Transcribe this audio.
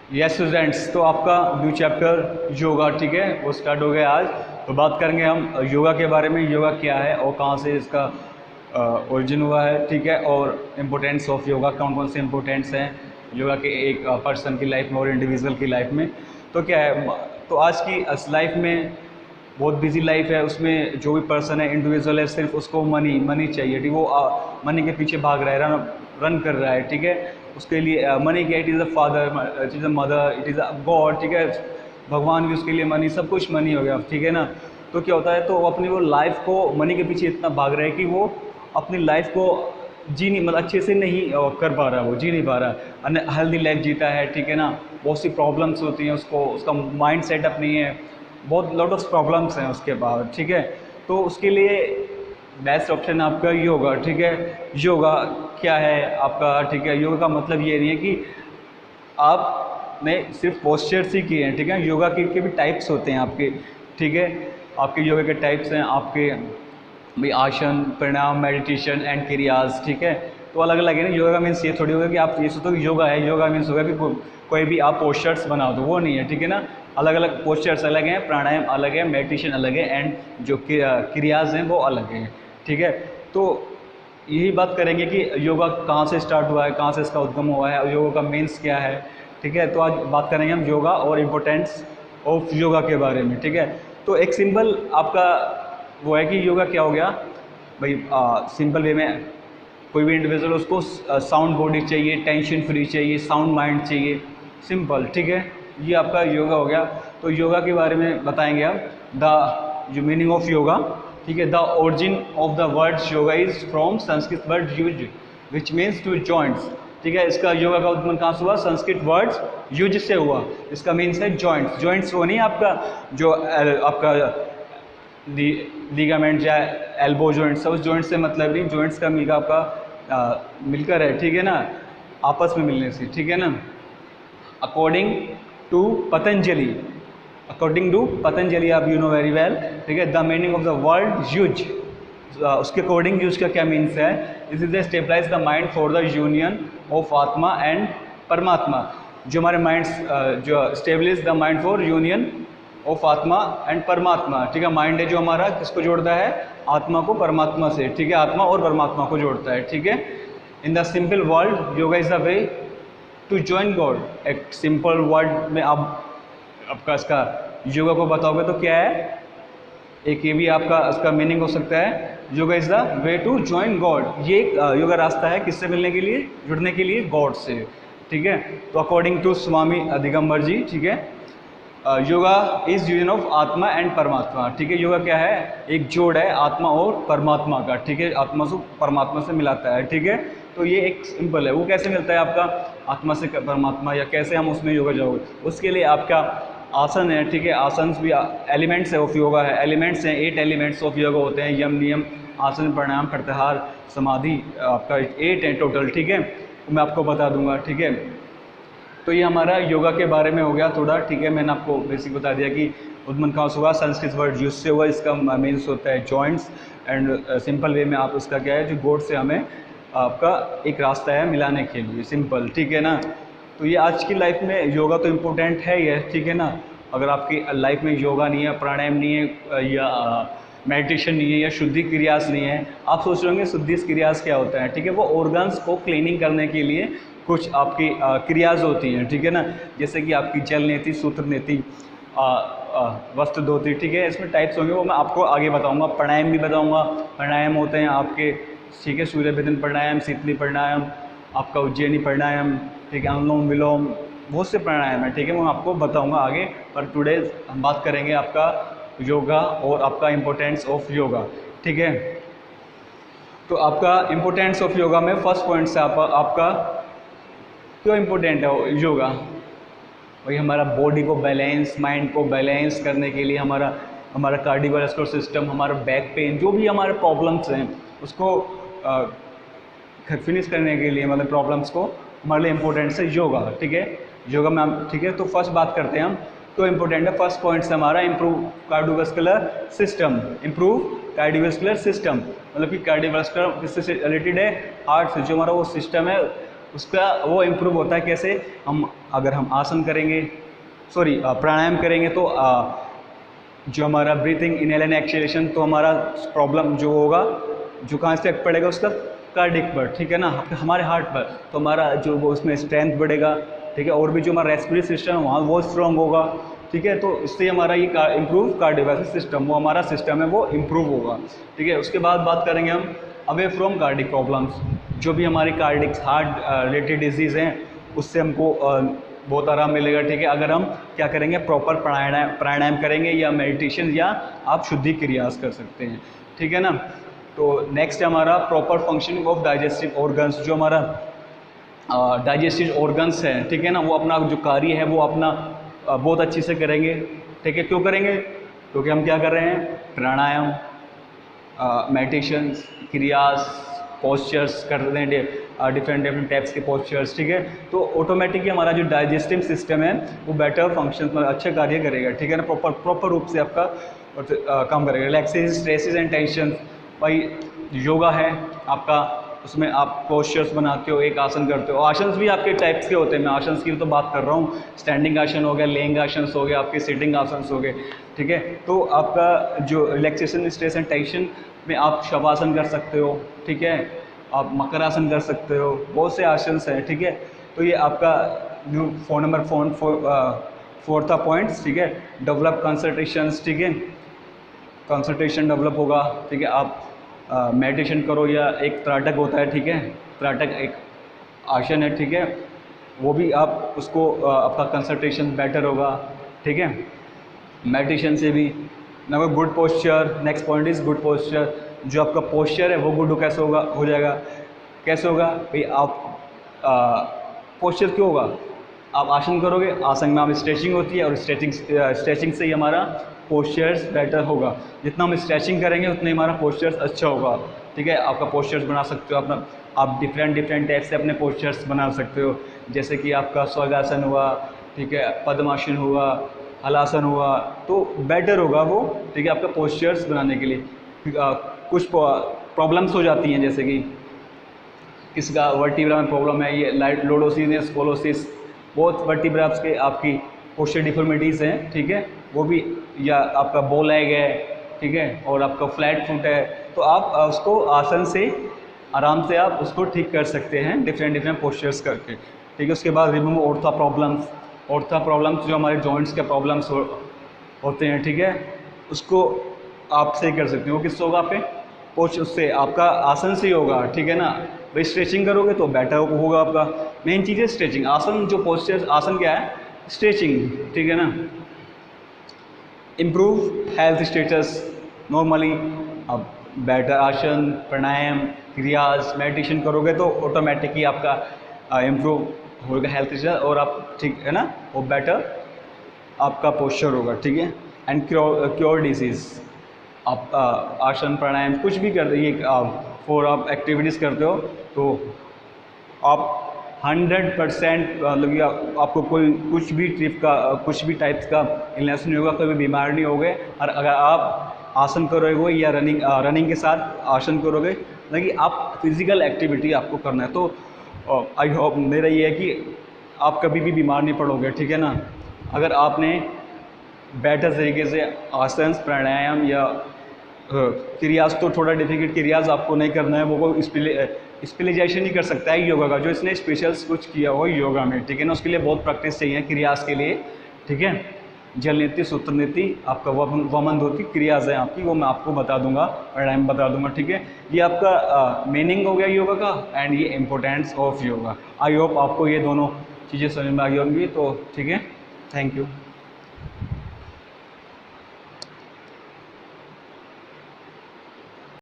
Yes students, तो आपका new chapter yoga, ठीक है, वो स्टार्ट हो गया आज। तो बात करेंगे हम योगा के बारे में, योगा क्या है और कहाँ से इसका ओरिजिन हुआ है, ठीक है, और इम्पोर्टेंस ऑफ योगा, कौन कौन से इम्पोर्टेंस हैं योगा के एक पर्सन की लाइफ में और इंडिविजुअल की लाइफ में। तो क्या है, तो आज की लाइफ में बहुत बिजी लाइफ है, उसमें जो भी पर्सन है इंडिविजुअल है, सिर्फ उसको मनी चाहिए, ठीक, वो मनी के पीछे भाग रहा है, रन कर रहा है, ठीक है। उसके लिए मनी क्या, it is a father, it is a mother, it is a God, ठीक है, भगवान भी उसके लिए मनी, सब कुछ मनी हो गया, ठीक है ना। तो क्या होता है, तो वो अपनी वो लाइफ को मनी के पीछे इतना भाग रहा है कि वो अपनी लाइफ को जी नहीं, मतलब अच्छे से नहीं कर पा रहा, वो जी नहीं पा रहा, अनहेल्दी लाइफ जीता है, ठीक है ना। बहुत सी प्रॉब्लम्स होती हैं उसको, उसका माइंड सेटअप नहीं है, बहुत लॉट ऑफ प्रॉब्लम्स हैं उसके बाद, ठीक है। तो उसके लिए बेस्ट ऑप्शन आपका योगा, ठीक है। योगा क्या है आपका, ठीक है, योगा का मतलब ये नहीं है कि आपने सिर्फ पोस्चर्स ही किए हैं, ठीक है। योगा के भी टाइप्स होते हैं आपके, ठीक है। आपके योगा के टाइप्स हैं आपके भाई, आसन, प्राणायाम, मेडिटेशन एंड क्रियाज, ठीक है। तो अलग अलग है ना। योगा मीन्स ये थोड़ी होगा कि आप ये सोचो कि योगा है, योगा मीन्स होगा कि कोई भी आप पोस्चर्स बना दो, वो नहीं है, ठीक है ना। अलग अलग पोस्चर्स अलग हैं, प्राणायाम अलग है, मेडिटेशन अलग है, एंड जो क्रियाज हैं वो अलग हैं, ठीक है। तो यही बात करेंगे कि योगा कहाँ से स्टार्ट हुआ है, कहाँ से इसका उद्गम हुआ है और योगा का मीन्स क्या है, ठीक है। तो आज बात करेंगे हम योगा और इम्पोर्टेंस ऑफ योगा के बारे में, ठीक है। तो एक सिंपल आपका वो है कि योगा क्या हो गया भाई, सिंपल वे में कोई भी इंडिविजुअल उसको साउंड बॉडी चाहिए, टेंशन फ्री चाहिए, साउंड माइंड चाहिए, सिंपल, ठीक है। ये आपका योगा हो गया। तो योगा के बारे में बताएंगे हम, द जो मीनिंग ऑफ योगा, ठीक है। The origin of the words yoga is from Sanskrit word yuj which means to joints, ठीक है। इसका योगा का उद्गम कहाँ से हुआ, संस्कृत वर्ड्स युज से हुआ, इसका मीन्स है जॉइंट्स। जॉइंट्स वो नहीं आपका जो आपका लीगामेंट या एल्बो जॉइंट्स, उस जॉइंट से मतलब नहीं, जॉइंट्स का मिलकर आपका मिलकर है, ठीक है ना, आपस में मिलने से, ठीक है ना। According to Patanjali, according to Patanjali, आप यू नो वेरी वेल, ठीक है। The meaning of the word yuj, उसके अकॉर्डिंग यूज का क्या मीन्स है, this is the stabilise the mind for the union of atma and paramatma. जो हमारे माइंड्स जो establish the mind for union of atma and paramatma, ठीक है। माइंड है जो हमारा किसको जोड़ता है, आत्मा को परमात्मा से, ठीक है, आत्मा और परमात्मा को जोड़ता है, ठीक है। In the simple world yoga is the way to join God. एक सिंपल वर्ड में आप आपका इसका योगा को बताओगे तो क्या है, एक ये भी आपका इसका मीनिंग हो सकता है, yoga is the way to join God. ये एक योगा रास्ता है किससे मिलने के लिए, जुड़ने के लिए, गॉड से, ठीक है। तो अकॉर्डिंग टू स्वामी दिगंबर जी, ठीक है, yoga is union of atma and paramatma, ठीक है। योगा क्या है, एक जोड़ है आत्मा और परमात्मा का, ठीक है, आत्मा से परमात्मा से मिलाता है, ठीक है। तो ये एक सिंपल है। वो कैसे मिलता है आपका आत्मा से परमात्मा, या कैसे हम उसमें योगा जाओगे, उसके लिए आपका आसन है, ठीक है। आसन भी एलिमेंट्स है ऑफ योगा है, एलिमेंट्स हैं, 8 एलिमेंट्स ऑफ योगा होते हैं, यम, नियम, आसन, प्राणायाम, प्रत्याहार, समाधि, आपका 8 है टोटल, ठीक है। तो मैं आपको बता दूंगा, ठीक है। तो ये हमारा योगा के बारे में हो गया थोड़ा, ठीक है। मैंने आपको बेसिक बता दिया कि उद्गम कहाँ से हुआ, संस्कृत वर्ड यूज से हुआ, इसका मीन्स होता है जॉइंट्स, एंड सिंपल वे में आप उसका क्या है, जो गॉड से हमें आपका एक रास्ता है मिलाने के लिए, सिंपल, ठीक है ना। तो ये आज की लाइफ में योगा तो इम्पोर्टेंट है ही है, ठीक है ना। अगर आपकी लाइफ में योगा नहीं है, प्राणायाम नहीं है, या मेडिटेशन नहीं है, या शुद्धि क्रियास नहीं है, आप सोच रहे होंगे शुद्धि क्रियास क्या होता है, ठीक है। वो ऑर्गन्स को क्लीनिंग करने के लिए कुछ आपकी क्रियाज होती हैं, ठीक है ना। जैसे कि आपकी जल नीति, सूत्र नीति, वस्त्र धोती, ठीक है। इसमें टाइप्स होंगे, वो मैं आपको आगे बताऊंगा। प्राणायाम भी बताऊंगा, प्राणायाम होते हैं आपके, ठीक है, सूर्य भेदन प्राणायाम, शीतली प्राणायाम, आपका उज्जैनी प्राणायाम, ठीक है, अनुलोम विलोम, बहुत से प्राणायाम है, ठीक है, मैं आपको बताऊंगा आगे। पर टुडे हम बात करेंगे आपका योगा और आपका इम्पोर्टेंस ऑफ योगा, ठीक है। तो आपका इम्पोर्टेंस ऑफ योगा में फर्स्ट पॉइंट से आपका क्यों इम्पोर्टेंट है योगा, वही हमारा बॉडी को बैलेंस, माइंड को बैलेंस करने के लिए, हमारा कार्डियोवास्कुलर सिस्टम, हमारा बैक पेन, जो भी हमारे प्रॉब्लम्स हैं उसको फिनिश करने के लिए, मतलब प्रॉब्लम्स को, हमारे लिए इम्पोर्टेंट है योगा, ठीक है। योगा में हम, ठीक है। तो फर्स्ट बात करते हैं हम, तो इम्पोर्टेंट है फर्स्ट पॉइंट से हमारा improve cardiovascular system, improve cardiovascular system, मतलब कि कार्डियोवास्कुलर किससे रिलेटेड है, हार्ट से, जो हमारा वो सिस्टम है उसका वो इम्प्रूव होता है कैसे, अगर हम आसन करेंगे, प्राणायाम करेंगे तो जो हमारा ब्रीथिंग इनहेल एंड एक्सहेलेशन, तो हमारा प्रॉब्लम जो होगा, जो कहाँ से इफेक्ट पड़ेगा उसका, कार्डिक पर, ठीक है ना, हमारे हार्ट पर, तो हमारा जो वो उसमें स्ट्रेंथ बढ़ेगा, ठीक है, और भी जो हमारा रेस्पिरेटरी सिस्टम है वहाँ वो स्ट्रॉन्ग होगा, ठीक है, तो इससे हमारा ये इम्प्रूव कार्डियोवैस्कुलर सिस्टम, वो हमारा सिस्टम है वो इम्प्रूव होगा, ठीक है। उसके बाद बात करेंगे हम अवे फ्रॉम कार्डिक प्रॉब्लम्स, जो भी हमारी कार्डिक हार्ट रिलेटेड डिजीज़ हैं उससे हमको बहुत आराम मिलेगा, ठीक है, अगर हम क्या करेंगे, प्रॉपर प्राणायाम करेंगे या मेडिटेशन या आप शुद्धि क्रियास कर सकते हैं, ठीक है ना। तो नेक्स्ट हमारा proper functioning of digestive organs, जो हमारा डाइजेस्टिव ऑर्गन्स हैं, ठीक है ना, वो अपना जो कार्य है वो अपना बहुत अच्छे से करेंगे, ठीक है। क्यों करेंगे, क्योंकि हम क्या कर रहे हैं, प्राणायाम, मेडिटेशन, क्रियास, पोस्चर्स कर रहे हैं, डिफरेंट टाइप्स के पोस्चर्स, ठीक है, तो ऑटोमेटिकली हमारा जो डाइजेस्टिव सिस्टम है वो बेटर फंक्शन, मतलब अच्छा कार्य करेगा, ठीक है ना, प्रॉपर रूप से आपका काम करेगा। रिलैक्सेशन, स्ट्रेसेस एंड टेंशन, भाई योगा है आपका, उसमें आप पोस्चर्स बनाते हो, एक आसन करते हो, आसन्स भी आपके टाइप्स के होते हैं, मैं आसन्स की तो बात कर रहा हूँ, स्टैंडिंग आसन हो गया, लेइंग आसन्स हो गया, आपके सिटिंग आसन्स हो गए, ठीक है। तो आपका जो रिलैक्सेशन, स्ट्रेस एंड टेंशन में आप शवासन कर सकते हो, ठीक है, आप मकर आसन कर सकते हो, बहुत से आसन्स हैं, ठीक है। तो ये आपका जो फोर्थ पॉइंट्स, ठीक है, डेवलप कंसंट्रेशंस, ठीक है, कंसंट्रेशन डेवलप होगा, ठीक है। आप मेडिटेशन करो या एक त्राटक होता है, ठीक है, त्राटक एक आसन है, ठीक है, वो भी आप उसको आपका कंसंट्रेशन बेटर होगा, ठीक है, मेडिटेशन से भी। Number good posture, next point is good posture, जो आपका पोस्चर है वो गुड कैसे होगा, हो जाएगा, कैसे होगा भाई, आप पोस्चर क्यों होगा, आप आसन करोगे, आसन में आप स्ट्रेचिंग होती है, और स्ट्रेचिंग से ही हमारा पोस्चर्स बेटर होगा, जितना हम स्ट्रेचिंग करेंगे उतना ही हमारा पोस्चर्स अच्छा होगा, ठीक है। आपका पोस्चर्स बना सकते हो अपना, आप डिफरेंट टाइप से अपने पोस्चर्स बना सकते हो, जैसे कि आपका स्वर्गासन हुआ, ठीक है, पद्मासन हुआ, हलासन हुआ, तो बेटर होगा वो, ठीक है, आपका पोस्चर्स बनाने के लिए। कुछ प्रॉब्लम्स हो जाती हैं, जैसे कि किसका वर्टिब्रा में प्रॉब्लम है, ये लॉर्डोसिस या स्कोलोसिस, बहुत वर्टिब्रास के आपकी पोस्चर डिफॉर्मिटीज़ हैं, ठीक है, वो भी, या आपका बो लेग है, ठीक है, और आपका फ्लैट फुट है, तो आप उसको आसन से आराम से आप उसको ठीक कर सकते हैं डिफरेंट पोस्चर्स करके, ठीक है। उसके बाद रिमूव ऑर्थो प्रॉब्लम्स जो हमारे जॉइंट्स के प्रॉब्लम्स होते हैं, ठीक है, उसको आप सही कर सकते हो। वो किससे होगा, आपके उससे आपका आसन से ही होगा, ठीक है ना, भाई स्ट्रेचिंग करोगे तो बेटर होगा आपका, मेन चीज़ है स्ट्रेचिंग। आसन जो पोस्चर, आसन क्या है, स्ट्रेचिंग, ठीक है ना। इम्प्रूव हेल्थ स्टेटस, नॉर्मली अब बेटर आसन, प्राणायाम, क्रियाज, मेडिटेशन करोगे तो ऑटोमेटिकली आपका इम्प्रूव होगा हेल्थ स्टेटस, और आप, ठीक है ना, वो बेटर आपका पोस्चर होगा, ठीक है। एंड क्योर डिजीज़, आप आसन, प्राणायाम कुछ भी करते, ये फोर आप एक्टिविटीज़ करते हो तो आप 100% मतलब आपको कोई कुछ भी टाइप्स का इलनेस नहीं होगा, कोई भी बीमार नहीं होगे। और अगर आप आसन करोगे या रनिंग के साथ आसन करोगे, मतलब आप फिज़िकल एक्टिविटी आपको करना है, तो आई होप मेरा ये है कि आप कभी भी बीमार नहीं पड़ोगे, ठीक है ना, अगर आपने बेटर तरीके से आसन, प्राणायाम या क्रियाज, तो थोड़ा डिफिकल्ट क्रियाज आपको नहीं करना है, वो स्पेशलाइजेशन नहीं कर सकता है योगा का, जो इसने स्पेशल कुछ किया हो योगा में, ठीक है ना, उसके लिए बहुत प्रैक्टिस चाहिए क्रियाज के लिए, ठीक है। जल नीति, सूत्र नीति, आपका वमन धोती क्रियाज है आपकी, वो मैं आपको बता दूंगा, प्राणायाम बता दूंगा, ठीक है। ये आपका मीनिंग हो गया योगा का, एंड ये importance of yoga. I hope आपको ये दोनों चीज़ें समझ में आ गई होंगी, तो ठीक है, थैंक यू।